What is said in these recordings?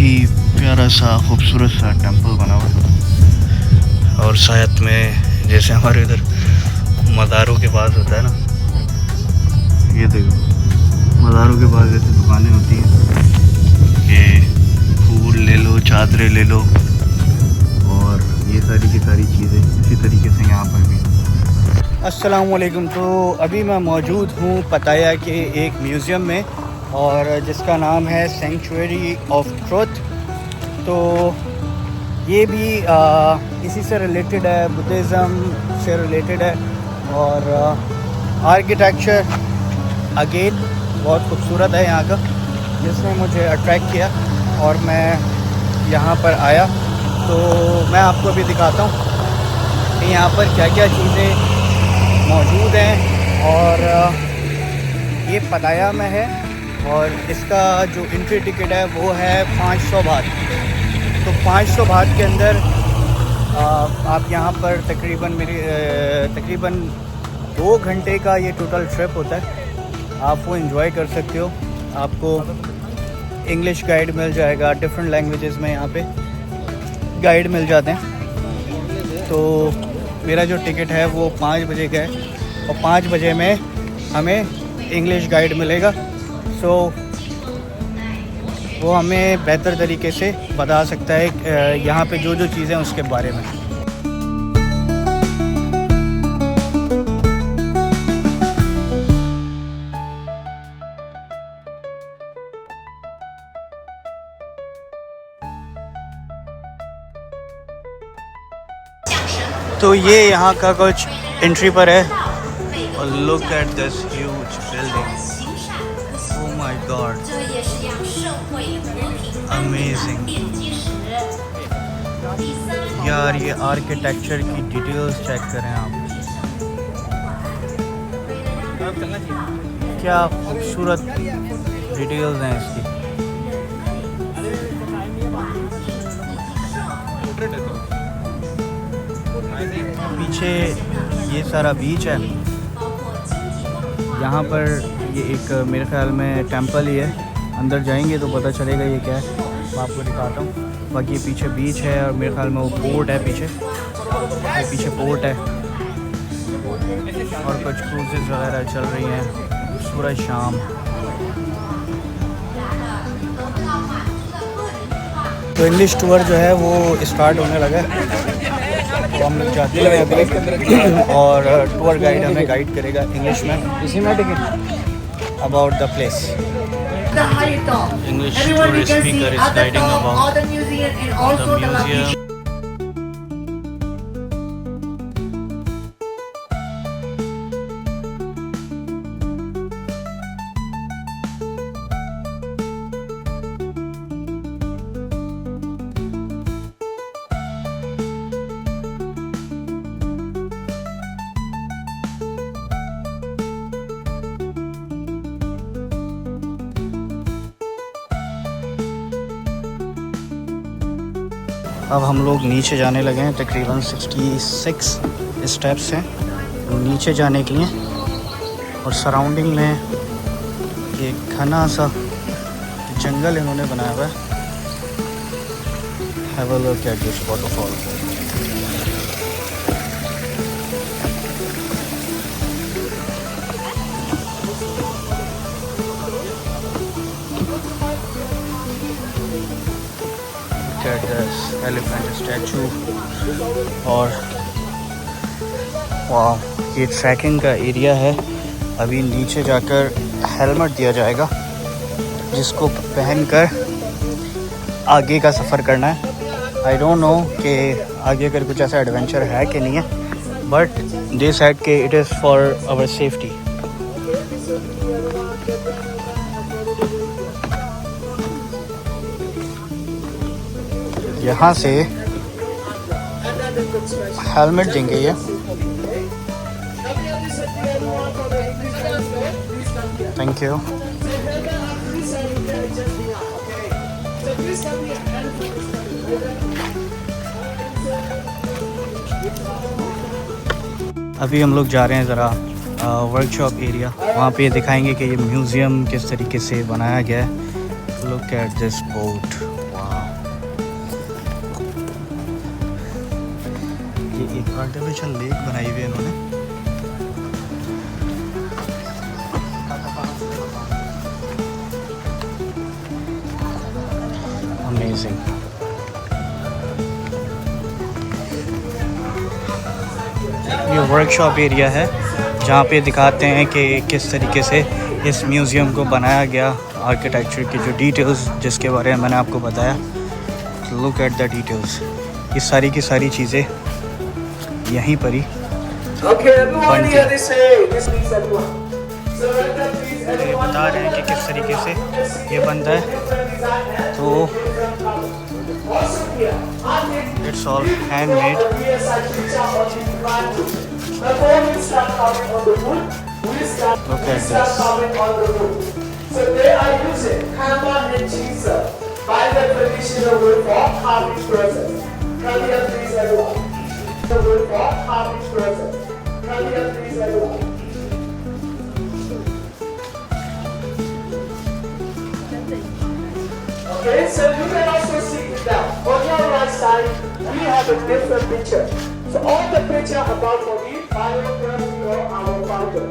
ही प्यारा सा खूबसूरत सा टेंपल बना हुआ है। और साथ में जैसे हमारे इधर मज़ारों के पास होता है ना, ये देखो मज़ारों के पास जैसे दुकानें होती हैं कि फूल ले लो, चादरें ले लो और ये सारी की सारी चीज़ें, इसी तरीके से यहाँ पर भी। अस्सलाम वालेकुम। तो अभी मैं मौजूद हूँ पताया के एक म्यूज़ियम में, और जिसका नाम है सेंचुरी ऑफ ट्रुथ। तो ये भी इसी से रिलेटेड है, बुद्धिज़्म से रिलेटेड है। और आर्किटेक्चर अगेन बहुत खूबसूरत है यहाँ का, जिसने मुझे अट्रैक्ट किया और मैं यहाँ पर आया। तो मैं आपको अभी दिखाता हूँ कि यहाँ पर क्या क्या चीज़ें मौजूद हैं। और ये पताया में है और इसका जो एंट्री टिकट है वो है 500 बात। तो 500 बात के अंदर आप यहाँ पर तकरीबन 2 घंटे का ये टोटल ट्रिप होता है। आप वो एंजॉय कर सकते हो। आपको इंग्लिश गाइड मिल जाएगा, डिफरेंट लैंग्वेजेस में यहाँ पे गाइड मिल जाते हैं। तो मेरा जो टिकट है वो 5 बजे का है और 5 बजे में हमें इंग्लिश गाइड मिलेगा। सो वो हमें बेहतर तरीके से बता सकता है यहाँ पे जो जो चीज़ें हैं उसके बारे में। तो ये यहाँ का कुछ एंट्री पर है और look at this huge building. Oh my God, amazing यार। ये आर्किटेक्चर की डिटेल्स चेक करें आप, क्या खूबसूरत डिटेल्स हैं इसकी। पीछे ये सारा बीच है। यहाँ पर ये एक मेरे ख्याल में टेंपल ही है। अंदर जाएंगे तो पता चलेगा ये क्या है, मैं आपको दिखाता हूँ। बाकी ये पीछे बीच है और मेरे ख्याल में वो पोर्ट है पीछे, ये पीछे पोर्ट है। और कुछ क्रूजेस वगैरह चल रही हैं सूरज शाम। तो इंग्लिश टूर जो है वो स्टार्ट होने लगा है। तो हम लोग जाते हैं अभी और टूर गाइड हमें गाइड करेगा इंग्लिश में, इसी में ticket about the place. English tour speaker is guiding about the museum. अब हम लोग नीचे जाने लगे हैं। तकरीबन 66 स्टेप्स हैं नीचे जाने के लिए। और सराउंडिंग में एक घना सा जंगल इन्होंने बनाया हुआ है। Have a look at this waterfall. Elephant statue. और वाह, ये ट्रैकिंग का एरिया है। अभी नीचे जाकर हेलमेट दिया जाएगा जिसको पहनकर आगे का सफ़र करना है। आई डोंट नो कि आगे अगर कुछ ऐसा एडवेंचर है कि नहीं है, बट दे सेड के it is for our safety. यहाँ से हेलमेट देंगे ये। Thank you. अभी हम लोग जा रहे हैं ज़रा वर्कशॉप एरिया। वहाँ पे दिखाएंगे कि ये म्यूज़ियम किस तरीके से बनाया गया है। लुक एट दिस बोट, वाह। ये एक आर्टिफिशियल लेक बनाई हुई है इन्होंने। अमेजिंग। ये वर्कशॉप एरिया है जहाँ पे दिखाते हैं कि किस तरीके से इस म्यूज़ियम को बनाया गया, आर्किटेक्चर की जो डिटेल्स जिसके बारे में मैंने आपको बताया। Look at the details. ये सारी की सारी चीज़ें यहीं पर ही बनती हैं। तो ये बता रहे हैं कि किस तरीके से ये बनता है। तो it's all handmade. Look at this. So they are using hammer and chisel by the traditional way for carving process. Come here please everyone. The way for carving process. Come here please everyone. Okay, so you can also see it now. On your right side, we have a different picture. So all the picture about for the biography of our founder.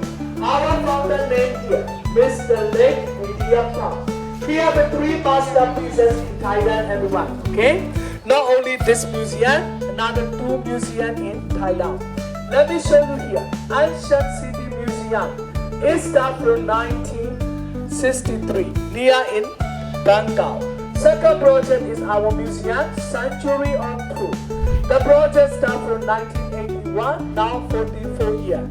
Our founder name here, Mr. Lek Widiapam. He have the 3 masterpieces in Thailand, everyone. Okay? Not only this museum, another 2 museums in Thailand. Let me show you here. Ancient City Museum. It started from 1963, near in Bengal. Second project is our museum, Century on Truth. The project started from 1981, now 44 years.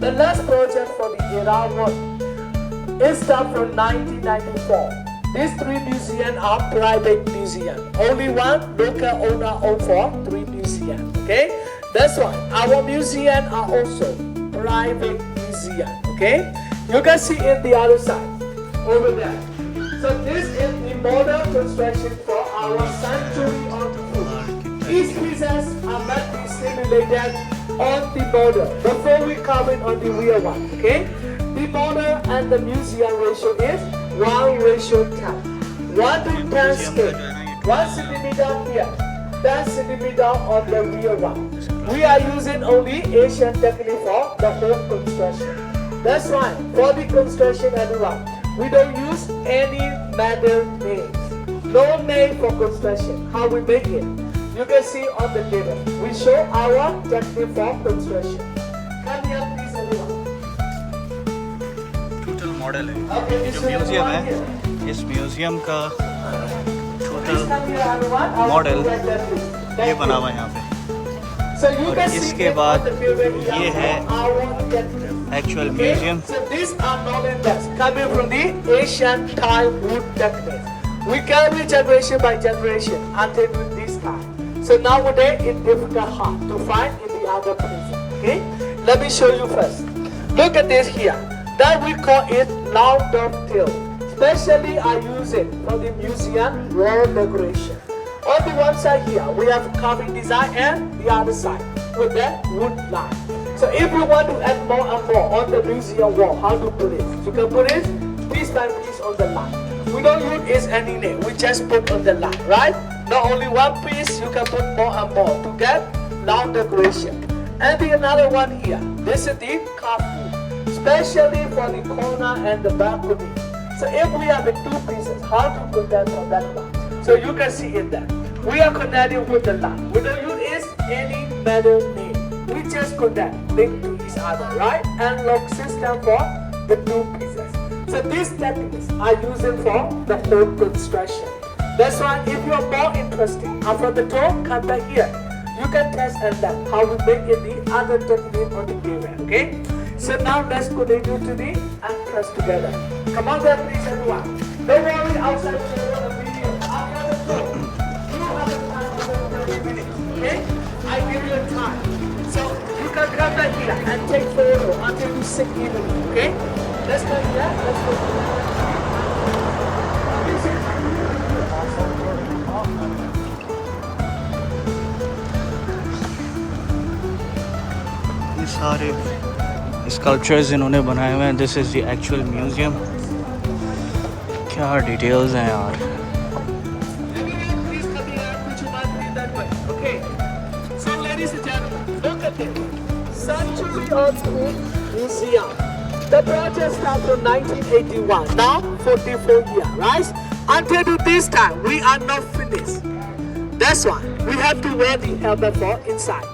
The last project for the era 1 is started from 1994. These 3 museums are private museums. Only one local owner owns for 3 museums. Okay, that's why our museums are also private museums. Okay, you can see in the other side over there. So this is the modern construction for our Century on Truth. Each pieces are meant to be simulated on the model before we comment on the real one. Okay, the model and the museum ratio is 1:10. 1 to 10 scale. 1 centimeter here, 10 centimeter on the real one. We are using only Asian technique for the whole construction. That's why for the construction everyone, we don't use any metal names. No name for construction. How we make it? You can see on the table. We show our technique for construction. Come here please everyone. Total model है। Okay, ये जो museum है, इस museum का total model ये बना हुआ है यहाँ पे। और इसके बाद ये है actual museum. So these are knowledge that's coming from the Asian time wood technique. We carry generation by generation until this time. So nowadays it's difficult hard to find in the other places. Okay, let me show you first. Look at this here. That we call it round dovetail. Especially I use it for the museum wall decoration. On the one side here we have carving design and the other side with that wood line. So if you want to add more and more on the museum wall, how to put it? You can put it piece by piece on the line. We don't use any name. We just put on the line, right? Not only one piece, you can put more and more to get long decoration. And the another one here. This is the carved wood, especially for the corner and the balcony. So if we have the 2 pieces, how to put that on that line? So you can see in that. We are connecting with the line. We don't use any metal name. We just connect, link to each other, right? And lock system for the 2 pieces. So these techniques are used for the whole construction. That's why if you are more interested, after the talk, come back here. You can test and learn how we make it the other technique on the given. Okay? So now let's continue to the entrance together. Come on there, please, everyone. Don't worry, outside the video. After the talk, you have the time for 30 minutes. Okay? I give you a time. So you can come back here and take photo until you sit evenly. Okay? Let's go here. Let's go here. ये सारे sculptures इन्होंने बनाए हुए हैं। This is the actual museum. क्या details हैं यार। Please come here, put your mind in that way. Okay? So ladies and gentlemen, Century-old museum. The project started from 1981. Now 44 years, right? Until to this time, we are not finished. That's why we have to wear the helmet for inside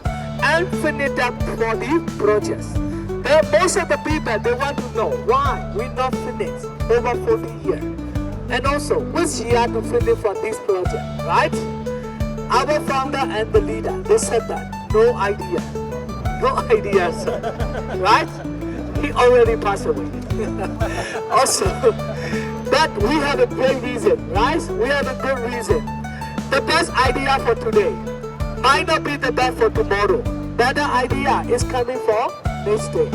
and finish up for the project. Most of the people, they want to know why we not finished over 40 years. And also, which year to finish for this project, right? Our founder and the leader, they said that, no idea. No idea, sir. Right? He already passed away. Also, but we have a great reason, right? We have a good reason. The best idea for today might not be the best for tomorrow. Better idea is coming for next day.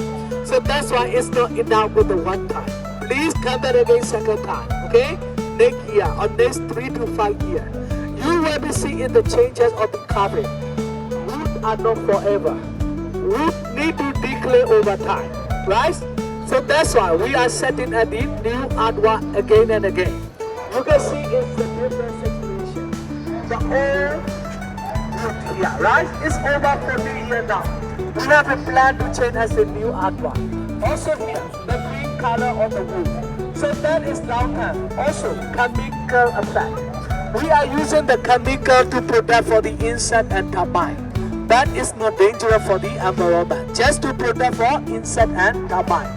So that's why it's not enough with the one time. Please come back again second time, okay? Next year or next 3 to 5 years. You will be seeing the changes of the carpet. Roots are not forever. Roots need to declare over time, right? So that's why we are setting a new artwork again and again. You can see it's a different situation. The old root here, right? It's over 40 years now. We have a plan to change as a new artwork. Also here, the green color on the roof. So that is long term. Also, chemical effect. We are using the chemical to protect for the insect and termite. That is not dangerous for the environment. Just to protect for insect and termite.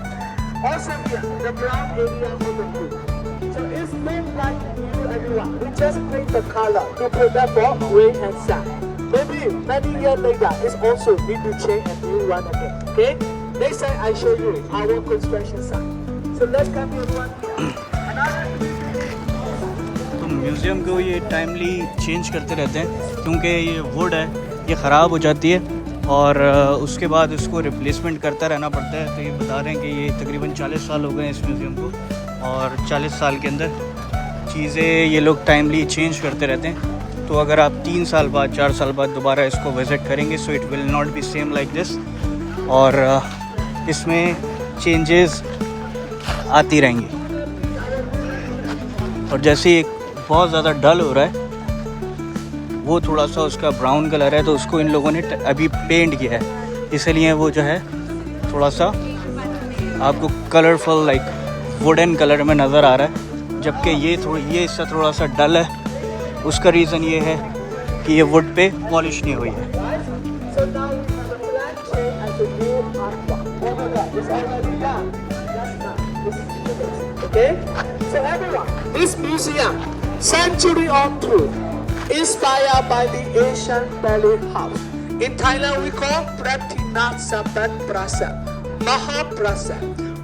Also here, the brown area on the roof. So it's not like you everyone. We just paint the color to protect for rain and sun. Maybe many years later, it's also need to change a new one again. Okay? Next time I show you our construction site. So let's come here one here. तो museum को ये timely change करते रहते हैं क्योंकि ये would है, ये ख़राब हो जाती है और उसके बाद उसको रिप्लेसमेंट करता रहना पड़ता है। तो ये बता रहे हैं कि ये तकरीबन 40 साल हो गए हैं इस म्यूज़ियम को और 40 साल के अंदर चीज़ें ये लोग टाइमली चेंज करते रहते हैं। तो अगर आप 3 साल बाद 4 साल बाद दोबारा इसको विज़िट करेंगे so it will not be same like this और इसमें चेंजेस आती रहेंगी। और जैसे एक बहुत ज़्यादा डल हो रहा है, वो थोड़ा सा उसका ब्राउन कलर है तो उसको इन लोगों ने अभी पेंट किया है, इसलिए वो जो है थोड़ा सा आपको कलरफुल लाइक वुडन कलर में नज़र आ रहा है। जबकि ये इससे थोड़ा सा डल है। उसका रीज़न ये है कि ये वुड पे पॉलिश नहीं हुई है। Okay, so everyone, this museum, Century of Truth, inspired by the Asian Valley House. In Thailand, we call Pratinath Sabat Prasad, Mahaprasad.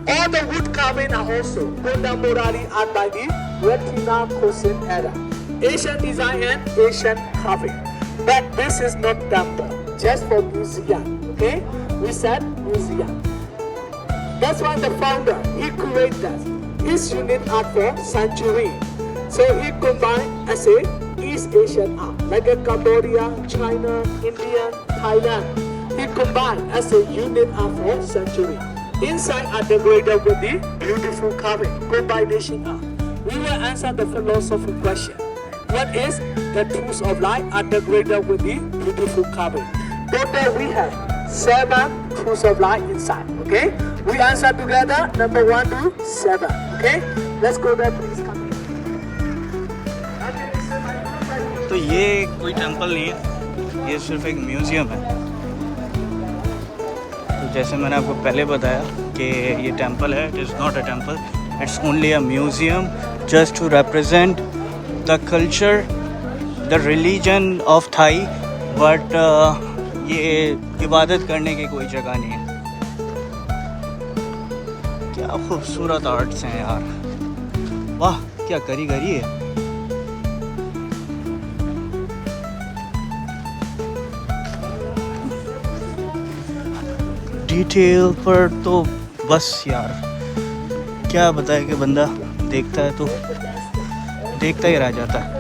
All the wood carving are also contemporary art by the Retina Kosin era. Asian design and Asian carving. But this is not temple, just for museum. Okay, we said museum. That's why the founder, he created his unique art for century. So he combined as a East Asian art, like a Cambodia, China, India, Thailand. He combined as a unique art for century. Inside are decorated with the beautiful carving, combination art. We will answer the philosophy question. What is the truth of life are decorated with the beautiful carving? Total we have 7 truths of life inside. Okay? We answer together number 1 to 7. Okay? Let's go there, please come here. तो ये कोई temple नहीं है, ये सिर्फ एक museum है। तो जैसे मैंने आपको पहले बताया कि ये टेंपल है, it is not a temple, it's only a museum just to represent the culture, the religion of Thai. But ये इबादत करने की कोई जगह नहीं है। क्या खूबसूरत आर्ट्स हैं यार, वाह क्या कारीगरी है। डिटेल पर तो बस यार क्या बताए कि बंदा देखता है तो देखता ही रह जाता है।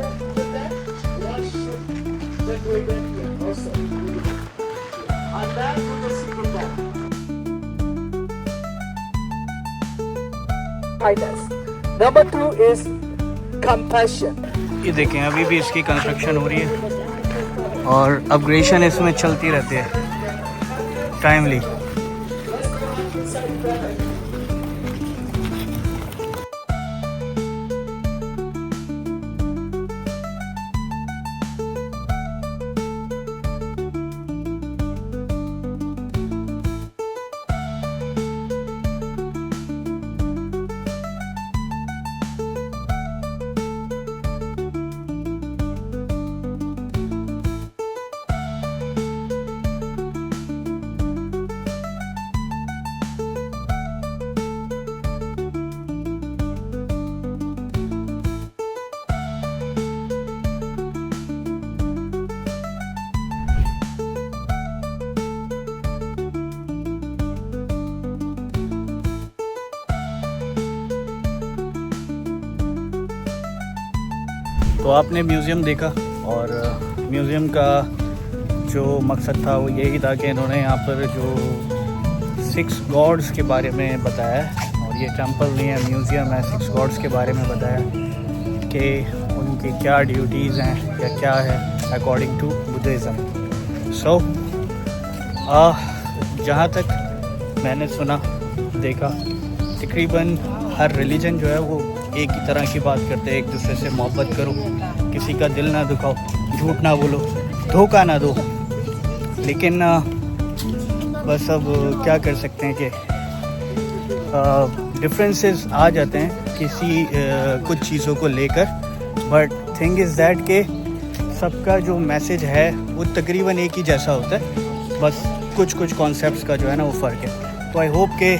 Number 2 is compassion. ये देखें अभी भी इसकी कंस्ट्रक्शन हो रही है और अपग्रेडेशन इसमें चलती रहती है टाइमली। तो आपने म्यूज़ियम देखा और म्यूज़ियम का जो मकसद था वो यही था कि इन्होंने यहाँ पर जो 6 गॉड्स के बारे में बताया है, और ये टेंपल नहीं है, म्यूज़ियम है, 6 गॉड्स के बारे में बताया कि उनकी क्या ड्यूटीज़ हैं या क्या है अकॉर्डिंग टू बुद्धिज़्म। सो जहाँ तक मैंने सुना देखा, तकरीबन हर रिलीजन जो है वो एक ही तरह की बात करते हैं, एक दूसरे से मोहब्बत करो, किसी का दिल ना दुखाओ, झूठ ना बोलो, धोखा ना दो। लेकिन बस अब क्या कर सकते हैं कि डिफरेंसेस आ जाते हैं किसी कुछ चीज़ों को लेकर, बट थिंग इज़ दैट कि सबका जो मैसेज है वो तकरीबन एक ही जैसा होता है, बस कुछ कुछ कॉन्सेप्ट्स का जो है ना वो फ़र्क है। तो आई होप कि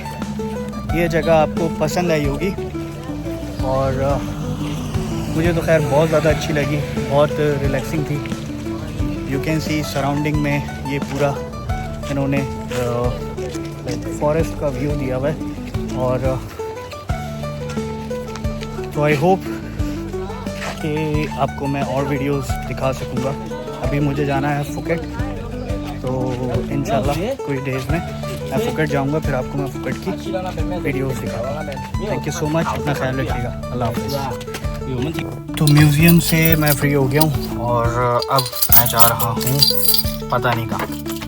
ये जगह आपको पसंद आई होगी, और मुझे तो खैर बहुत ज़्यादा अच्छी लगी, बहुत रिलैक्सिंग थी। यू कैन सी सराउंडिंग में ये पूरा इन्होंने फॉरेस्ट का व्यू दिया हुआ है, और तो आई होप कि आपको मैं और वीडियोस दिखा सकूँगा। अभी मुझे जाना है फुकेट, तो इंशाल्लाह कुछ डेज़ में मैं फुकेट जाऊँगा, फिर आपको मैं फुकेट की वीडियोस दिखाऊंगा। थैंक यू सो मच, अपना ख्याल रखिएगा, अल्लाह हाफ़िज़। तो म्यूज़ियम से मैं फ्री हो गया हूँ और अब मैं जा रहा हूँ पता नहीं कहाँ।